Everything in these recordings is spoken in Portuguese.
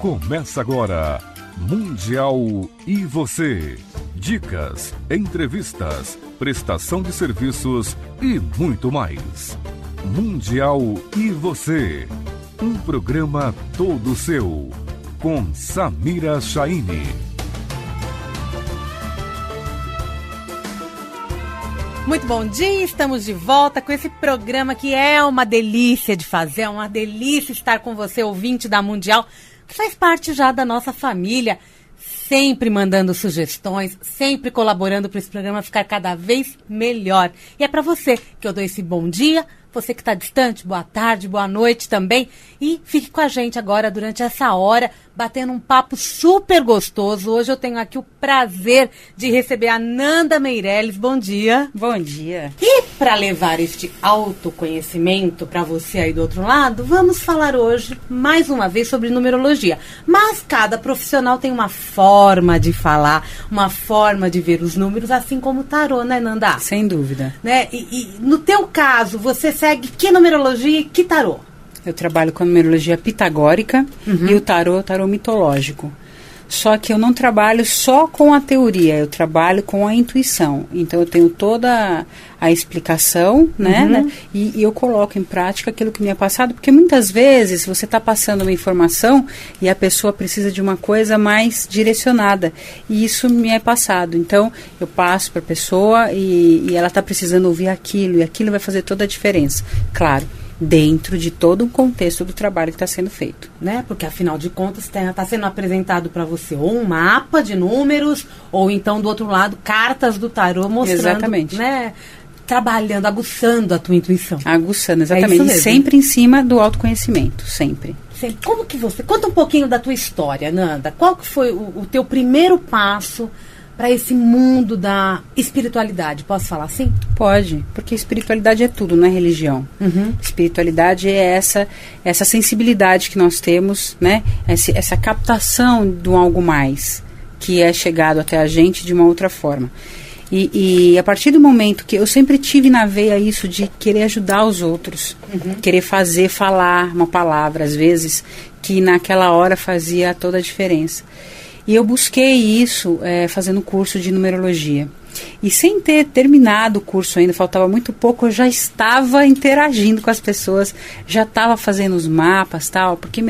Começa agora, Mundial e você. Dicas, entrevistas, prestação de serviços e muito mais. Mundial e você. Um programa todo seu. Com Samira Chaine. Muito bom dia, estamos de volta com esse programa que é uma delícia de fazer, é uma delícia estar com você, ouvinte da Mundial, que faz parte já da nossa família, sempre mandando sugestões, sempre colaborando para esse programa ficar cada vez melhor. E é para você que eu dou esse bom dia, você que está distante, boa tarde, boa noite também. E fique com a gente agora durante essa hora, batendo um papo super gostoso. Hoje eu tenho aqui o prazer de receber a Nanda Meirelles. Bom dia. Bom dia. E para levar este autoconhecimento para você aí do outro lado, vamos falar hoje, mais uma vez, sobre numerologia. Mas cada profissional tem uma forma de falar, uma forma de ver os números, assim como o tarô, né, Nanda? Sem dúvida. Né? E no teu caso, você segue que numerologia e que tarô? Eu trabalho com a numerologia pitagórica e o tarô mitológico. Só que eu não trabalho só com a teoria, eu trabalho com a intuição. Então eu tenho toda a explicação, né? E eu coloco em prática aquilo que me é passado, porque muitas vezes você está passando uma informação e a pessoa precisa de uma coisa mais direcionada. E isso me é passado. Então eu passo para a pessoa e ela está precisando ouvir aquilo, e aquilo vai fazer toda a diferença. Claro, dentro de todo o contexto do trabalho que está sendo feito. Né? Porque, afinal de contas, está sendo apresentado para você ou um mapa de números, ou então, do outro lado, cartas do tarô mostrando, exatamente, né? Trabalhando, aguçando a tua intuição. Aguçando, exatamente. E sempre em cima do autoconhecimento, sempre. Como que você... Conta um pouquinho da tua história, Nanda. Qual que foi o teu primeiro passo para esse mundo da espiritualidade? Posso falar assim? Pode, porque espiritualidade é tudo, não é religião. Espiritualidade é essa sensibilidade que nós temos, né? Essa captação de um algo mais, que é chegado até a gente de uma outra forma. E a partir do momento que eu sempre tive na veia isso de querer ajudar os outros, querer falar uma palavra, às vezes, que naquela hora fazia toda a diferença. E eu busquei isso fazendo curso de numerologia. E sem ter terminado o curso ainda, faltava muito pouco, eu já estava interagindo com as pessoas, já estava fazendo os mapas, tal, porque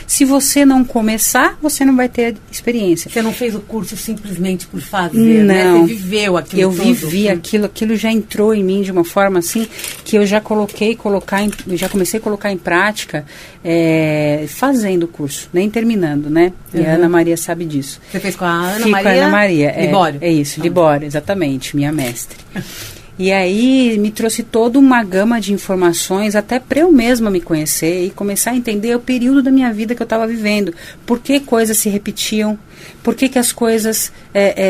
se você não começar, você não vai ter experiência. Você não fez o curso simplesmente por fazer, né? Você viveu aquilo. Eu vivi aquilo já entrou em mim de uma forma assim, que eu já comecei a colocar em prática, fazendo o curso, nem terminando, né? E a Ana Maria sabe disso. Você fez com a Ana Maria? Com a Ana Maria, Libório. É isso, Libório, exatamente, minha mestre. E aí me trouxe toda uma gama de informações até para eu mesma me conhecer e começar a entender o período da minha vida que eu estava vivendo. Por que coisas se repetiam? Por que as coisas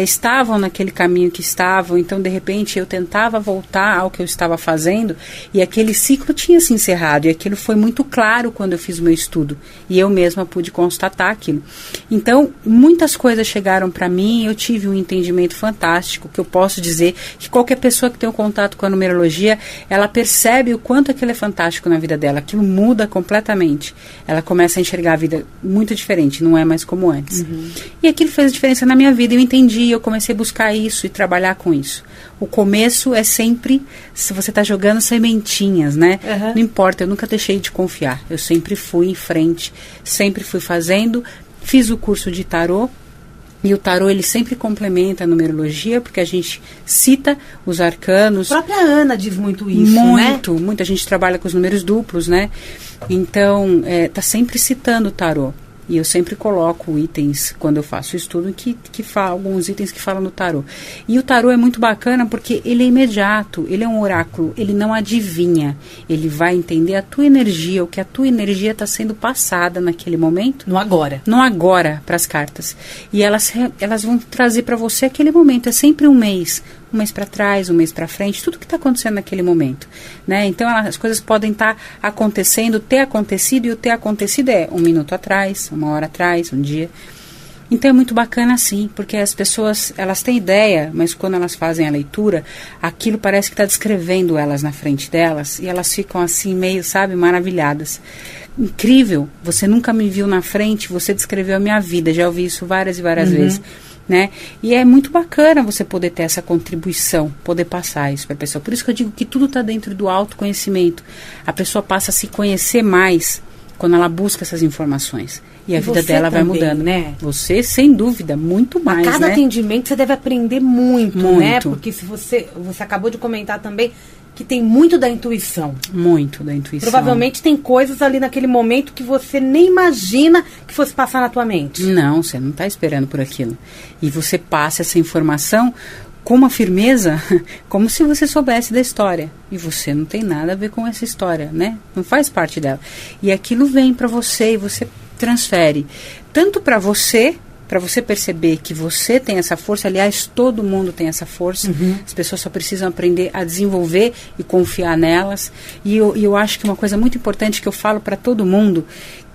estavam naquele caminho que estavam? Então, de repente, eu tentava voltar ao que eu estava fazendo e aquele ciclo tinha se encerrado. E aquilo foi muito claro quando eu fiz o meu estudo. E eu mesma pude constatar aquilo. Então, muitas coisas chegaram para mim e eu tive um entendimento fantástico, que eu posso dizer que qualquer pessoa que tem um contato com a numerologia, ela percebe o quanto aquilo é fantástico na vida dela. Aquilo muda completamente. Ela começa a enxergar a vida muito diferente, não é mais como antes. E aquilo fez diferença na minha vida, eu entendi, eu comecei a buscar isso e trabalhar com isso. O começo é sempre, se você está jogando sementinhas, né? Não importa, eu nunca deixei de confiar, eu sempre fui em frente, sempre fui fazendo, fiz o curso de tarô, e o tarô, ele sempre complementa a numerologia, porque a gente cita os arcanos. A própria Ana diz muito isso, Muita gente trabalha com os números duplos, né? Então, tá sempre citando o tarô. E eu sempre coloco itens, quando eu faço o estudo, que falam, alguns itens que falam no tarô. E o tarô é muito bacana porque ele é imediato, ele é um oráculo, ele não adivinha. Ele vai entender a tua energia, o que a tua energia está sendo passada naquele momento. No agora. No agora, para as cartas. E elas vão trazer para você aquele momento, é sempre um mês para trás, um mês para frente, tudo que está acontecendo naquele momento, né? Então as coisas podem estar acontecendo, ter acontecido, e o ter acontecido é 1 minuto atrás, 1 hora atrás, um dia. Então é muito bacana assim, porque as pessoas, elas têm ideia, mas quando elas fazem a leitura, aquilo parece que está descrevendo elas na frente delas, e elas ficam assim meio, sabe, maravilhadas. Incrível, você nunca me viu na frente, você descreveu a minha vida, já ouvi isso várias e várias vezes. Né? E é muito bacana você poder ter essa contribuição, poder passar isso para a pessoa. Por isso que eu digo que tudo está dentro do autoconhecimento. A pessoa passa a se conhecer mais quando ela busca essas informações. E a vida dela vai mudando. Né? Você, sem dúvida, muito mais. A cada né? atendimento você deve aprender muito, né? Porque se você acabou de comentar também que tem muito da intuição. Muito da intuição. Provavelmente tem coisas ali naquele momento que você nem imagina que fosse passar na tua mente. Não, você não está esperando por aquilo. E você passa essa informação com uma firmeza, como se você soubesse da história. E você não tem nada a ver com essa história, né? Não faz parte dela. E aquilo vem para você e você transfere. Tanto para você perceber que você tem essa força, aliás, todo mundo tem essa força, as pessoas só precisam aprender a desenvolver e confiar nelas. E eu acho que uma coisa muito importante que eu falo para todo mundo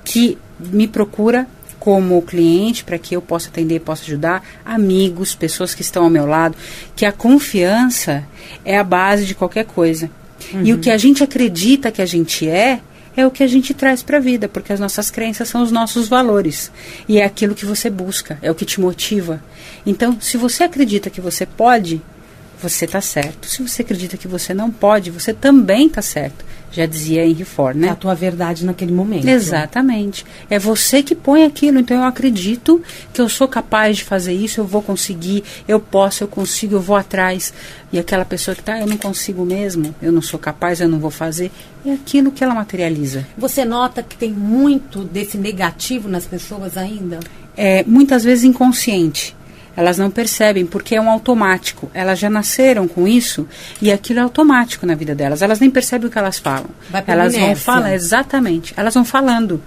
que me procura como cliente, para que eu possa atender, possa ajudar, amigos, pessoas que estão ao meu lado, que a confiança é a base de qualquer coisa. E o que a gente acredita que a gente é o que a gente traz para a vida, porque as nossas crenças são os nossos valores. E é aquilo que você busca, é o que te motiva. Então, se você acredita que você pode, você está certo. Se você acredita que você não pode, você também está certo. Já dizia Henry Ford, né? É a tua verdade naquele momento. Exatamente. É você que põe aquilo. Então eu acredito que eu sou capaz de fazer isso, eu vou conseguir, eu posso, eu consigo, eu vou atrás. E aquela pessoa que eu não consigo mesmo, eu não sou capaz, eu não vou fazer, é aquilo que ela materializa. Você nota que tem muito desse negativo nas pessoas ainda? É, muitas vezes inconsciente. Elas não percebem, porque é um automático. Elas já nasceram com isso e aquilo é automático na vida delas. Elas nem percebem o que elas falam. Elas vão falar, exatamente. Elas vão falando.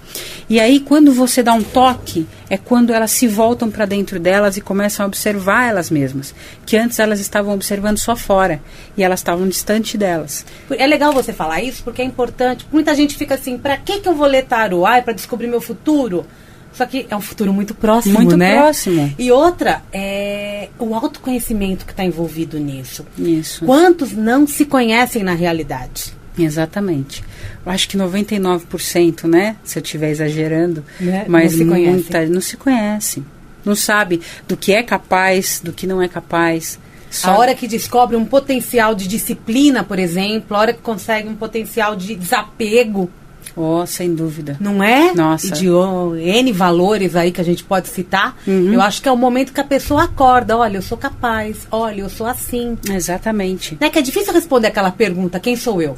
E aí, quando você dá um toque, é quando elas se voltam para dentro delas e começam a observar elas mesmas. Que antes elas estavam observando só fora e elas estavam distante delas. É legal você falar isso, porque é importante. Muita gente fica assim, para que eu vou ler tarô? Para descobrir meu futuro? Só que é um futuro muito próximo, muito né? Muito próximo. E outra, é o autoconhecimento que está envolvido nisso. Isso. Quantos não se conhecem na realidade? Exatamente. Eu acho que 99%, né? Se eu estiver exagerando. Né? Mas muita não se conhece. Não sabe do que é capaz, do que não é capaz. A hora que descobre um potencial de disciplina, por exemplo, a hora que consegue um potencial de desapego. Oh, sem dúvida. Não é? Nossa. E de N valores aí que a gente pode citar. Eu acho que é o momento que a pessoa acorda. Olha, eu sou capaz. Olha, eu sou assim. Exatamente. Né? Que é difícil responder aquela pergunta, quem sou eu?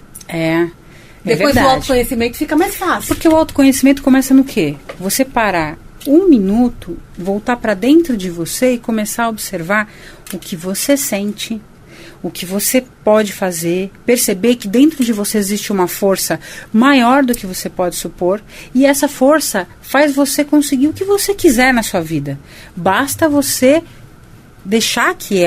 Depois verdade. do autoconhecimento fica mais fácil. Porque o autoconhecimento começa no quê? Você parar 1 minuto, voltar para dentro de você e começar a observar o que você sente, o que você pode fazer, perceber que dentro de você existe uma força maior do que você pode supor, e essa força faz você conseguir o que você quiser na sua vida. Basta você deixar que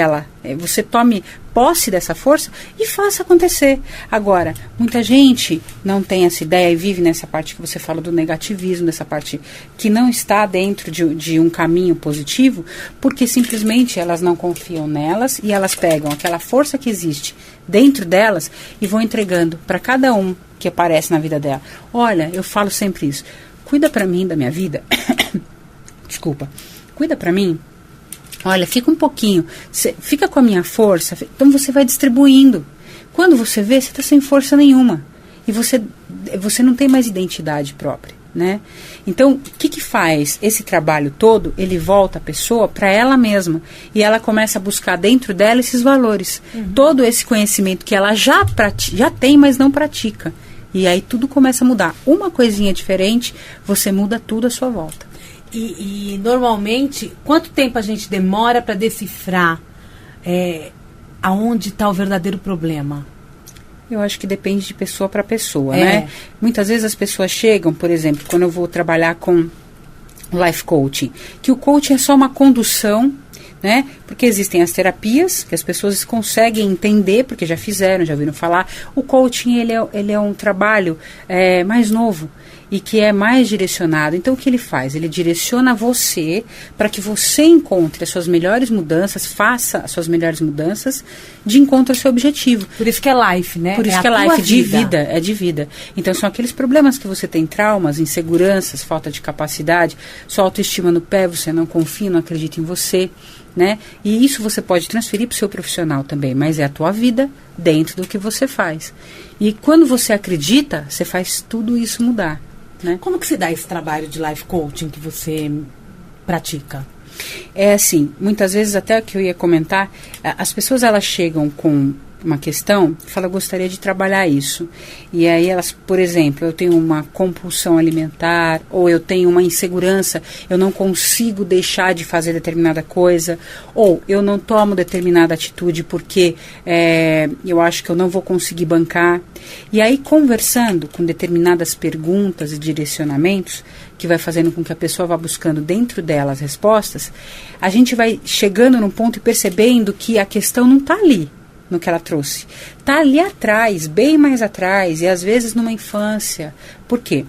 você tome posse dessa força e faça acontecer. Agora, muita gente não tem essa ideia e vive nessa parte que você fala do negativismo, dessa parte que não está dentro de um caminho positivo, porque simplesmente elas não confiam nelas e elas pegam aquela força que existe dentro delas e vão entregando para cada um que aparece na vida dela. Olha, eu falo sempre isso. Cuida para mim da minha vida. Desculpa. Cuida para mim. Olha, fica um pouquinho, fica com a minha força, então você vai distribuindo. Quando você vê, você está sem força nenhuma. E você não tem mais identidade própria, né? Então, o que faz esse trabalho todo? Ele volta a pessoa para ela mesma. E ela começa a buscar dentro dela esses valores. Todo esse conhecimento que ela já tem, mas não pratica. E aí tudo começa a mudar. Uma coisinha diferente, você muda tudo à sua volta. E normalmente, quanto tempo a gente demora para decifrar aonde está o verdadeiro problema? Eu acho que depende de pessoa para pessoa, né? Muitas vezes as pessoas chegam, por exemplo, quando eu vou trabalhar com life coaching, que o coaching é só uma condução, né? Porque existem as terapias que as pessoas conseguem entender, porque já fizeram, já ouviram falar. O coaching, ele é um trabalho mais novo. e que é mais direcionado. Então, o que ele faz? Ele direciona você para que você encontre as suas melhores mudanças, faça as suas melhores mudanças de encontro ao seu objetivo. Por isso que é life, né? Por isso que é life, de vida, é de vida. Então, são aqueles problemas que você tem, traumas, inseguranças, falta de capacidade, sua autoestima no pé, você não confia, não acredita em você, né? E isso você pode transferir para o seu profissional também, mas é a tua vida dentro do que você faz. E quando você acredita, você faz tudo isso mudar, né? Como que se dá esse trabalho de life coaching que você pratica? É assim, muitas vezes até que eu ia comentar, as pessoas elas chegam com uma questão, fala, gostaria de trabalhar isso. E aí elas, por exemplo, eu tenho uma compulsão alimentar, ou eu tenho uma insegurança, eu não consigo deixar de fazer determinada coisa, ou eu não tomo determinada atitude porque eu acho que eu não vou conseguir bancar. E aí, conversando com determinadas perguntas e direcionamentos, que vai fazendo com que a pessoa vá buscando dentro dela as respostas, a gente vai chegando num ponto e percebendo que a questão não está ali, no que ela trouxe. Está ali atrás, bem mais atrás, e às vezes numa infância. Por quê?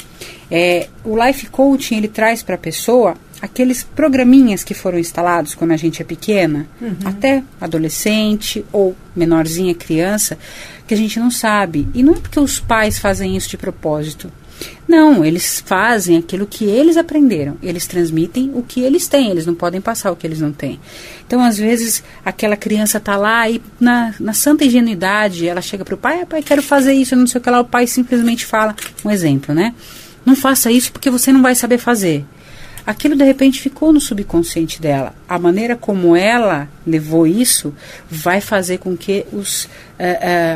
O Life Coaching, ele traz para a pessoa aqueles programinhas que foram instalados quando a gente é pequena, até adolescente ou menorzinha, criança, que a gente não sabe. E não é porque os pais fazem isso de propósito. Não, eles fazem aquilo que eles aprenderam. Eles transmitem o que eles têm. Eles não podem passar o que eles não têm. Então, às vezes, aquela criança está lá e na santa ingenuidade, ela chega para o pai, pai, quero fazer isso, não sei o que lá. O pai simplesmente fala, um exemplo, né? Não faça isso porque você não vai saber fazer. Aquilo, de repente, ficou no subconsciente dela. A maneira como ela levou isso vai fazer com que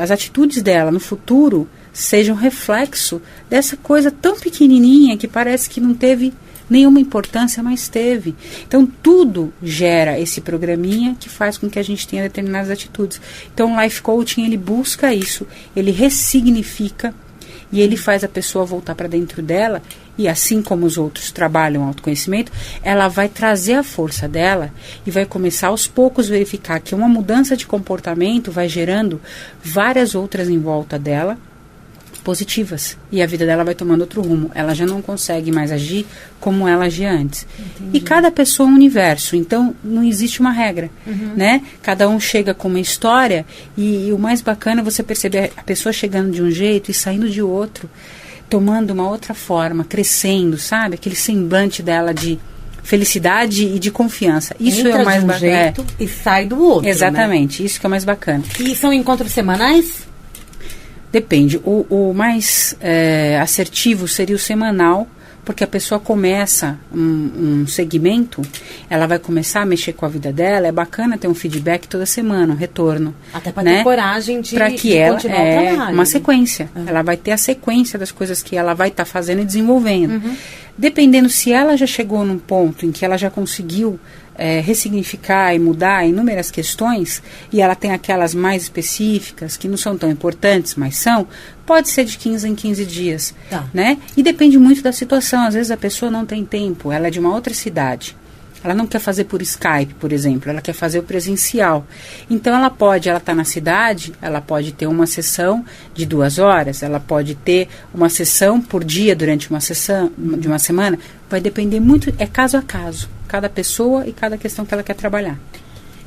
as atitudes dela no futuro seja um reflexo dessa coisa tão pequenininha que parece que não teve nenhuma importância, mas teve. Então, tudo gera esse programinha que faz com que a gente tenha determinadas atitudes. Então, o Life Coaching, ele busca isso, ele ressignifica e ele faz a pessoa voltar para dentro dela e, assim como os outros trabalham o autoconhecimento, ela vai trazer a força dela e vai começar aos poucos a verificar que uma mudança de comportamento vai gerando várias outras em volta dela, positivas, e a vida dela vai tomando outro rumo. Ela já não consegue mais agir como ela agia antes. Entendi. E cada pessoa é um universo, então não existe uma regra, né? Cada um chega com uma história e o mais bacana é você perceber a pessoa chegando de um jeito e saindo de outro, tomando uma outra forma, crescendo, sabe? Aquele semblante dela de felicidade e de confiança. Isso entra é o mais de um jeito e sai do outro. Exatamente, né? Isso que é o mais bacana. E são encontros semanais? Depende. O mais assertivo seria o semanal, porque a pessoa começa um segmento, ela vai começar a mexer com a vida dela, é bacana ter um feedback toda semana, um retorno. Até para ter coragem de continuar o trabalho. Uma sequência. Ela vai ter a sequência das coisas que ela vai estar fazendo e desenvolvendo. Dependendo se ela já chegou num ponto em que ela já conseguiu ressignificar e mudar inúmeras questões, e ela tem aquelas mais específicas, que não são tão importantes, mas são, pode ser de 15 em 15 dias, né? E depende muito da situação. Às vezes a pessoa não tem tempo, ela é de uma outra cidade, ela não quer fazer por Skype, por exemplo, ela quer fazer o presencial. Então ela está na cidade, ela pode ter uma sessão de 2 horas, ela pode ter uma sessão por dia durante uma sessão de uma semana, vai depender muito, é caso a caso, cada pessoa e cada questão que ela quer trabalhar.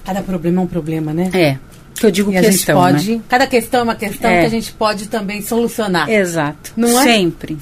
Cada problema é um problema, né? Que eu digo e questão, a gente pode, né? Cada questão é uma questão que a gente pode também solucionar. Exato. Não é? Sempre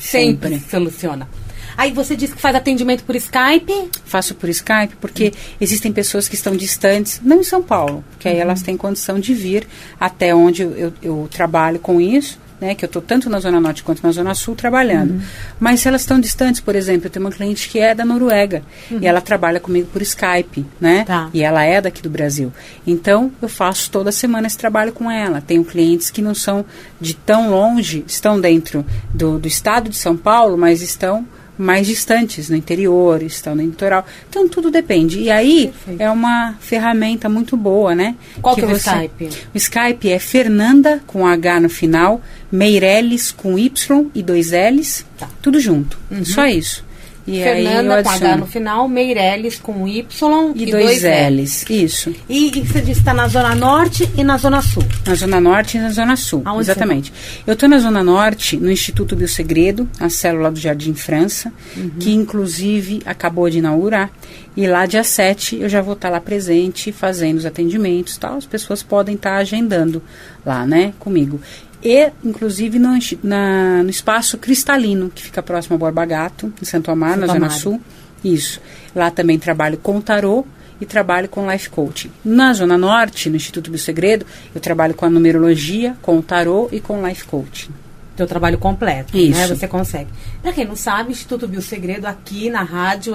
soluciona. Aí você disse que faz atendimento por Skype? Faço por Skype, porque existem pessoas que estão distantes, não em São Paulo, que aí elas têm condição de vir até onde eu trabalho com isso, né, que eu estou tanto na Zona Norte quanto na Zona Sul trabalhando. Mas se elas estão distantes, por exemplo, eu tenho uma cliente que é da Noruega, e ela trabalha comigo por Skype, né? E ela é daqui do Brasil. Então, eu faço toda semana esse trabalho com ela. Tenho clientes que não são de tão longe, estão dentro do estado de São Paulo, mas estão mais distantes, no interior, estão no litoral. Então, tudo depende. E aí, é uma ferramenta muito boa, né? Qual que é o Skype? O Skype é Fernanda, com H no final, Meirelles, com Y e 2 L's, tudo junto. Só isso. E Fernanda aí com H no final, Meirelles com Y e dois L's. Isso. E você disse que está na Zona Norte e na Zona Sul. Na Zona Norte e na Zona Sul. Aonde exatamente. Eu estou na Zona Norte, no Instituto Biosegredo, a célula do Jardim França, que inclusive acabou de inaugurar. E lá dia 7 eu já vou estar lá presente, fazendo os atendimentos e tal. As pessoas podem estar agendando lá, né, comigo. E, inclusive, no Espaço Cristalino, que fica próximo ao Borba Gato, em Santo Amaro, na Zona Sul. Isso. Lá também trabalho com tarô e trabalho com life coaching. Na Zona Norte, no Instituto Biosegredo, eu trabalho com a numerologia, com o tarô e com life coaching. Teu trabalho completo, Isso. né? Você consegue. Pra quem não sabe, o Instituto Biosegredo aqui na rádio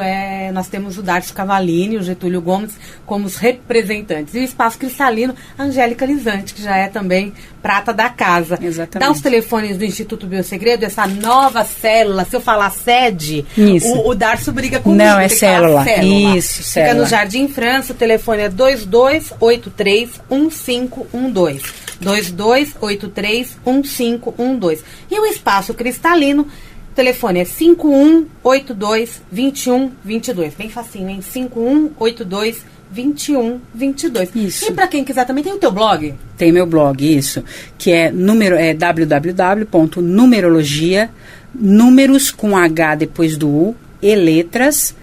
nós temos o Darcio Cavallini e o Getúlio Gomes como os representantes. E o Espaço Cristalino, a Angélica Lisante, que já é também prata da casa. Exatamente. Dá os telefones do Instituto Biosegredo, essa nova célula. Se eu falar sede, o Darcio briga comigo. Não, é célula. Isso, Fica célula. no Jardim França, o telefone é 2283-1512. 2283-1512. E o Espaço Cristalino, o telefone é 5182-2122. Bem facinho, hein? 5182-2122. Isso. E para quem quiser também, tem o teu blog? Tem meu blog, isso, que é www.numerologia, números com H depois do U, e letras,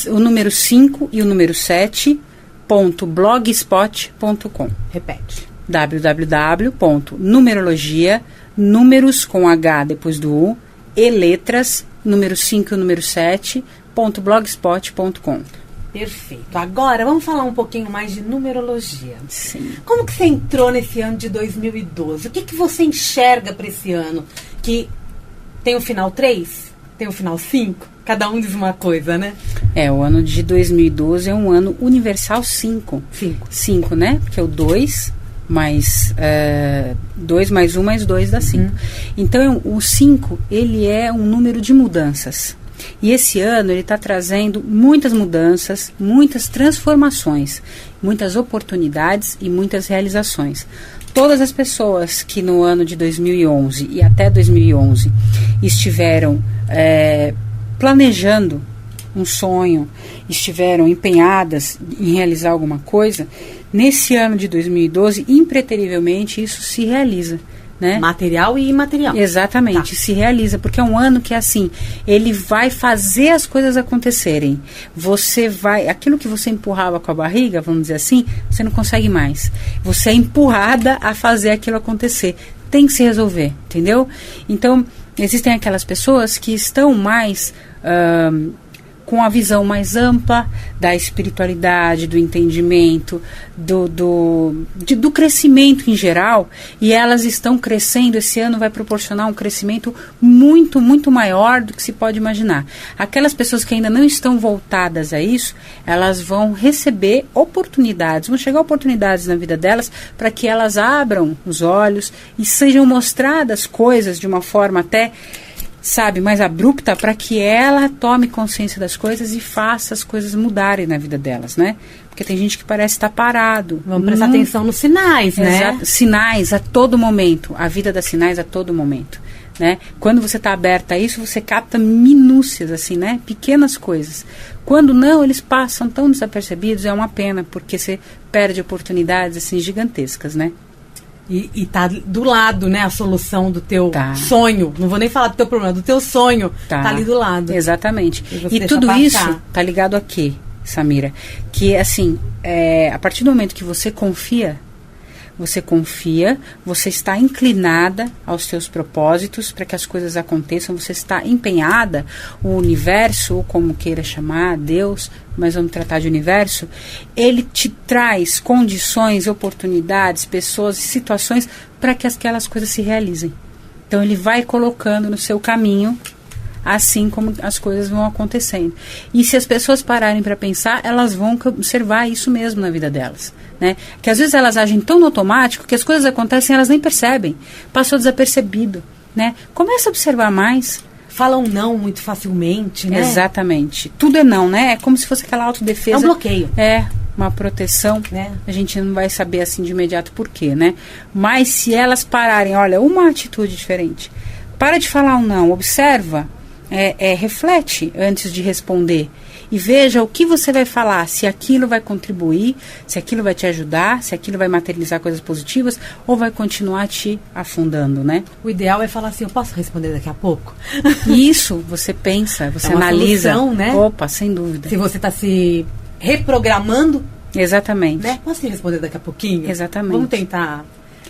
o número 5 e o número 7.blogspot.com. Repete. www.numerologia, números com H depois do U, e letras, número 5 e o número 7.blogspot.com. Perfeito. Agora, vamos falar um pouquinho mais de numerologia. Sim. Como que você entrou nesse ano de 2012? O que você enxerga para esse ano? Que tem o final 3? Tem o final 5? Cada um diz uma coisa, né? O ano de 2012 é um ano universal 5. 5, né? Porque é o 2 mais 2 mais 1 mais 2 dá 5. Então, o 5, ele é um número de mudanças. E esse ano ele está trazendo muitas mudanças, muitas transformações, muitas oportunidades e muitas realizações. Todas as pessoas que no ano de 2011 e até 2011 estiveram planejando um sonho, estiveram empenhadas em realizar alguma coisa, nesse ano de 2012, impreterivelmente, isso se realiza. Né? Material e imaterial. Exatamente, se realiza, porque é um ano que assim, ele vai fazer as coisas acontecerem. Você vai, aquilo que você empurrava com a barriga, vamos dizer assim, você não consegue mais. Você é empurrada a fazer aquilo acontecer. Tem que se resolver, entendeu? Então, existem aquelas pessoas que estão mais com a visão mais ampla da espiritualidade, do entendimento, do crescimento em geral, e elas estão crescendo. Esse ano vai proporcionar um crescimento muito, muito maior do que se pode imaginar. Aquelas pessoas que ainda não estão voltadas a isso, elas vão receber oportunidades, vão chegar oportunidades na vida delas para que elas abram os olhos e sejam mostradas coisas de uma forma até mais abrupta, para que ela tome consciência das coisas e faça as coisas mudarem na vida delas, né? Porque tem gente que parece estar parado. Vamos prestar atenção nos sinais, né? Exato. Sinais a todo momento. A vida dá sinais a todo momento, né? Quando você está aberta a isso, você capta minúcias, assim, né? Pequenas coisas. Quando não, eles passam tão desapercebidos, é uma pena, porque você perde oportunidades, assim, gigantescas, né? E tá do lado, né, a solução do teu sonho. Não vou nem falar do teu problema, do teu sonho. Tá ali do lado. Exatamente. E tudo isso tá ligado a quê, Samira? Que, assim, a partir do momento que você confia, você está inclinada aos seus propósitos para que as coisas aconteçam, você está empenhada, o universo, ou como queira chamar, Deus, mas vamos tratar de universo, ele te traz condições, oportunidades, pessoas, situações para que aquelas coisas se realizem. Então ele vai colocando no seu caminho, assim como as coisas vão acontecendo. E se as pessoas pararem para pensar, elas vão observar isso mesmo na vida delas, né? Que às vezes elas agem tão no automático que as coisas acontecem e elas nem percebem. Passou desapercebido, né? Começa a observar mais. Falam não muito facilmente, né? Exatamente. Tudo é não, né? É como se fosse aquela autodefesa. É um bloqueio. É, uma proteção, né? A gente não vai saber assim de imediato por quê, né? Mas se elas pararem, olha, uma atitude diferente. Para de falar um não, observa, reflete antes de responder. E veja o que você vai falar, se aquilo vai contribuir, se aquilo vai te ajudar, se aquilo vai materializar coisas positivas ou vai continuar te afundando, né? O ideal é falar assim, eu posso responder daqui a pouco? Isso, você pensa, você analisa. Solução, né? Opa, sem dúvida. Se você está se reprogramando, exatamente. Né? Posso te responder daqui a pouquinho? Exatamente.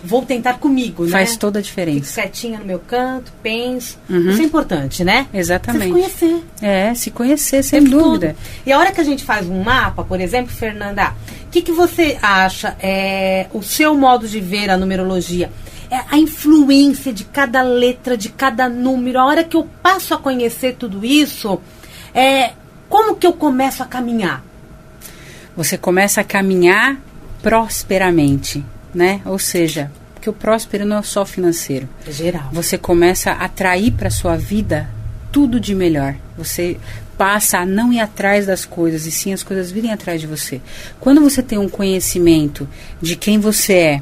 Vou tentar comigo, né? Faz toda a diferença. Fico quietinha no meu canto, penso. Isso é importante, né? Exatamente. Se conhecer. Se conhecer, sem dúvida. Tudo. E a hora que a gente faz um mapa, por exemplo, Fernanda, o que você acha o seu modo de ver a numerologia? A influência de cada letra, de cada número. A hora que eu passo a conhecer tudo isso, como que eu começo a caminhar? Você começa a caminhar prosperamente, né? Ou seja, porque o próspero não é só financeiro. É geral. Você começa a atrair para sua vida tudo de melhor. Você passa a não ir atrás das coisas, e sim as coisas virem atrás de você. Quando você tem um conhecimento de quem você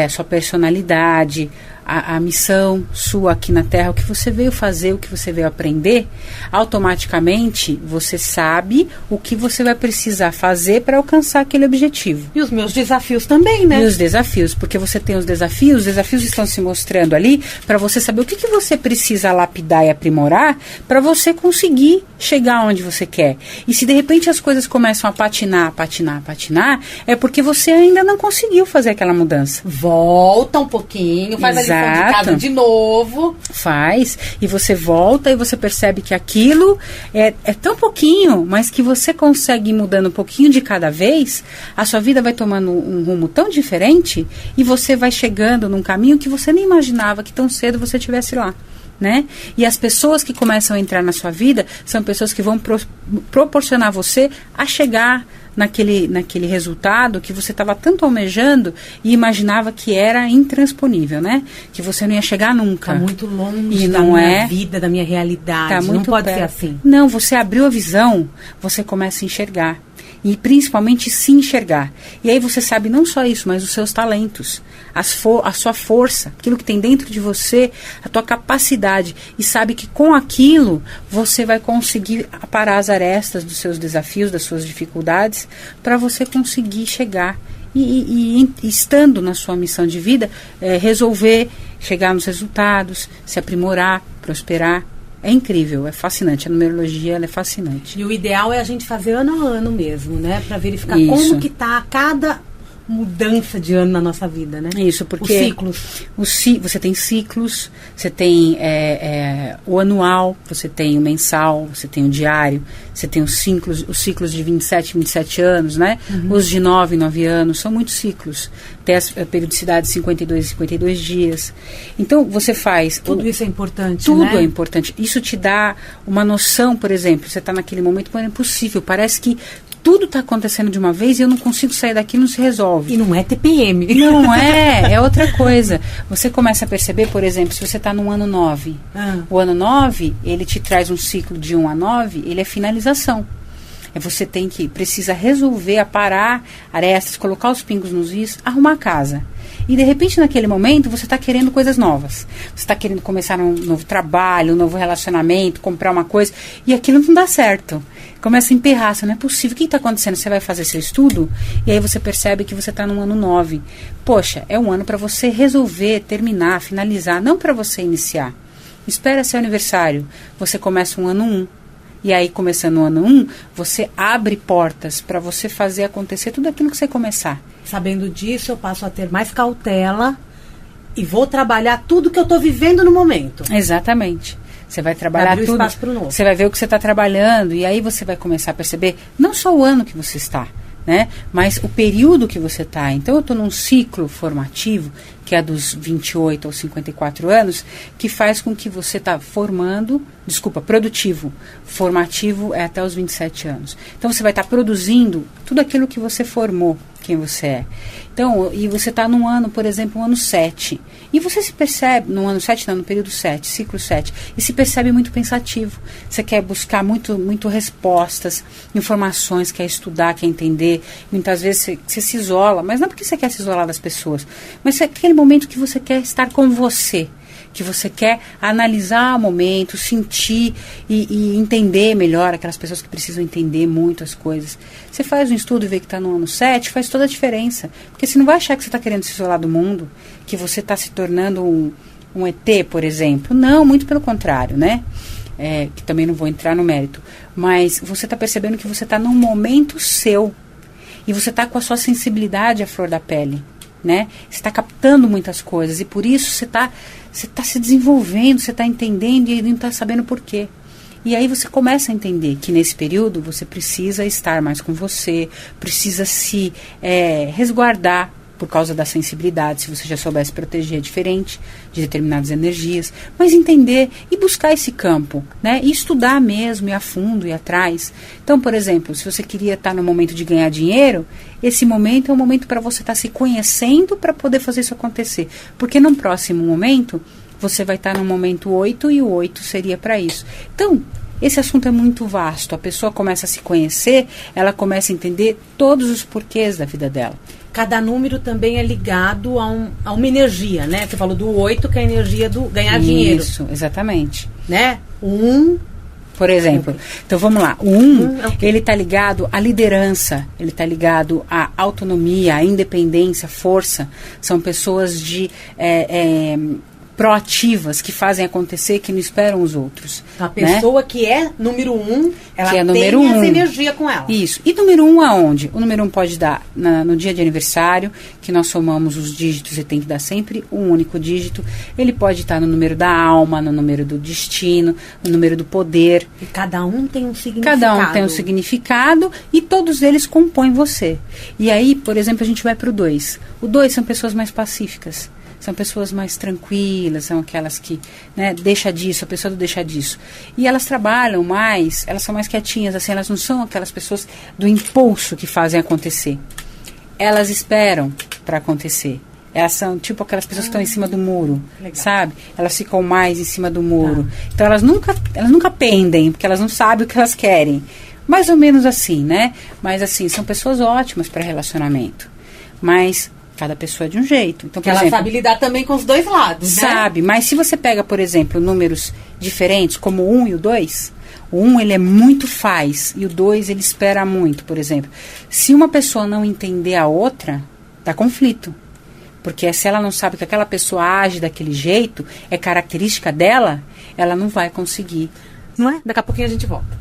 sua personalidade, a missão sua aqui na Terra, o que você veio fazer, o que você veio aprender, automaticamente você sabe o que você vai precisar fazer para alcançar aquele objetivo. E os meus desafios também, né? E os desafios, porque você tem os desafios estão se mostrando ali para você saber o que você precisa lapidar e aprimorar para você conseguir chegar onde você quer. E se de repente as coisas começam a patinar, é porque você ainda não conseguiu fazer aquela mudança. Volta um pouquinho, faz a lição de casa de novo. Faz, e você volta e você percebe que aquilo é tão pouquinho, mas que você consegue ir mudando um pouquinho de cada vez, a sua vida vai tomando um rumo tão diferente e você vai chegando num caminho que você nem imaginava que tão cedo você estivesse lá. Né? E as pessoas que começam a entrar na sua vida são pessoas que vão proporcionar você a chegar naquele resultado que você estava tanto almejando e imaginava que era intransponível, né? Que você não ia chegar nunca. Está muito longe e da não minha vida, da minha realidade. Tá muito não pode perto. ser assim. Não, você abriu a visão, você começa a enxergar. E principalmente se enxergar. E aí você sabe não só isso, mas os seus talentos, a sua força, aquilo que tem dentro de você, a tua capacidade. E sabe que com aquilo você vai conseguir aparar as arestas dos seus desafios, das suas dificuldades, para você conseguir chegar. E estando na sua missão de vida, resolver chegar nos resultados, se aprimorar, prosperar. É incrível, é fascinante. A numerologia ela é fascinante. E o ideal é a gente fazer ano a ano mesmo, né? Para verificar isso. como que tá cada mudança de ano na nossa vida, né? Isso, porque... Os ciclos. Você tem ciclos, você tem o anual, você tem o mensal, você tem o diário, você tem os ciclos de 27 anos, né? Os de 9 anos, são muitos ciclos. Tem a periodicidade de 52 dias. Então, você faz... Tudo isso é importante, tudo né? É importante. Isso te dá uma noção, por exemplo, você está naquele momento, mas é impossível, parece que tudo está acontecendo de uma vez e eu não consigo sair daqui, não se resolve. E não é TPM. Não é outra coisa. Você começa a perceber, por exemplo, se você está no ano 9. O ano 9, ele te traz um ciclo de 1 a 9, ele é finalização. Você precisa resolver, aparar arestas, colocar os pingos nos is, arrumar a casa. E de repente naquele momento você está querendo coisas novas. Você está querendo começar um novo trabalho, um novo relacionamento, comprar uma coisa, e aquilo não dá certo. Começa a emperrar, não é possível. O que está acontecendo? Você vai fazer seu estudo e aí você percebe que você está no ano 9. Poxa, é um ano para você resolver, terminar, finalizar, não para você iniciar. Espera seu aniversário, você começa um ano 1. E aí, começando o ano 1, você abre portas para você fazer acontecer tudo aquilo que você começar. Sabendo disso, eu passo a ter mais cautela e vou trabalhar tudo que eu estou vivendo no momento. Exatamente. Você vai trabalhar tudo. Espaço pro novo. Você vai ver o que você está trabalhando e aí você vai começar a perceber não só o ano que você está, né, mas o período que você está. Então, eu estou num ciclo formativo, que é dos 28 aos 54 anos, que faz com que você está produtivo. Formativo é até os 27 anos. Então, você vai estar produzindo tudo aquilo que você formou, quem você é. Então, e você está num ano, por exemplo, um ano 7. E você se percebe, no ano 7 não, no período 7, ciclo 7, e se percebe muito pensativo. Você quer buscar muito respostas, informações, quer estudar, quer entender. Muitas vezes você se isola, mas não porque você quer se isolar das pessoas, mas é aquele momento que você quer estar com você, que você quer analisar o momento, sentir e entender melhor aquelas pessoas que precisam entender muito as coisas. Você faz um estudo e vê que está no ano 7, faz toda a diferença. Porque você não vai achar que você está querendo se isolar do mundo, que você está se tornando um ET, por exemplo. Não, muito pelo contrário, né? Que também não vou entrar no mérito. Mas você está percebendo que você está num momento seu. E você está com a sua sensibilidade à flor da pele, né? Você está captando muitas coisas e por isso você está se desenvolvendo, você está entendendo e não está sabendo por quê. E aí você começa a entender que nesse período você precisa estar mais com você, precisa se resguardar por causa da sensibilidade, se você já soubesse proteger é diferente de determinadas energias, mas entender e buscar esse campo, né? E estudar mesmo, ir a fundo, ir atrás. Então, por exemplo, se você queria estar no momento de ganhar dinheiro, esse momento é um momento para você estar se conhecendo para poder fazer isso acontecer. Porque no próximo momento, você vai estar no momento 8 e o 8 seria para isso. Então, esse assunto é muito vasto. A pessoa começa a se conhecer, ela começa a entender todos os porquês da vida dela. Cada número também é ligado a uma energia, né? Você falou do 8, que é a energia do ganhar dinheiro. Isso, exatamente. Né? O 1... Por exemplo, então vamos lá, o 1, ele está ligado à liderança, ele está ligado à autonomia, à independência, força. São pessoas proativas, que fazem acontecer, que não esperam os outros. A pessoa, né, que é número 1, ela tem número essa energia com ela. Isso. E número 1 aonde? O número 1 pode dar no dia de aniversário, que nós somamos os dígitos e tem que dar sempre um único dígito. Ele pode estar no número da alma, no número do destino, no número do poder. E cada um tem um significado. Cada um tem um significado e todos eles compõem você. E aí, por exemplo, a gente vai para o 2. O 2 são pessoas mais pacíficas. São pessoas mais tranquilas, são aquelas que, né, deixa disso, a pessoa não deixa disso. E elas trabalham mais, elas são mais quietinhas, assim, elas não são aquelas pessoas do impulso que fazem acontecer. Elas esperam para acontecer. Elas são tipo aquelas pessoas que estão em cima do muro, legal, sabe? Elas ficam mais em cima do muro. Então elas nunca pendem, porque elas não sabem o que elas querem. Mais ou menos assim, né? Mas assim, são pessoas ótimas para relacionamento. Mas cada pessoa é de um jeito. Então, por ela exemplo, sabe lidar também com os dois lados, sabe, né? Mas se você pega, por exemplo, números diferentes, como o 1 e o 2, o 1 ele é muito faz e o 2 ele espera muito, por exemplo. Se uma pessoa não entender a outra, dá conflito. Porque se ela não sabe que aquela pessoa age daquele jeito, é característica dela, ela não vai conseguir. Não é? Daqui a pouquinho a gente volta.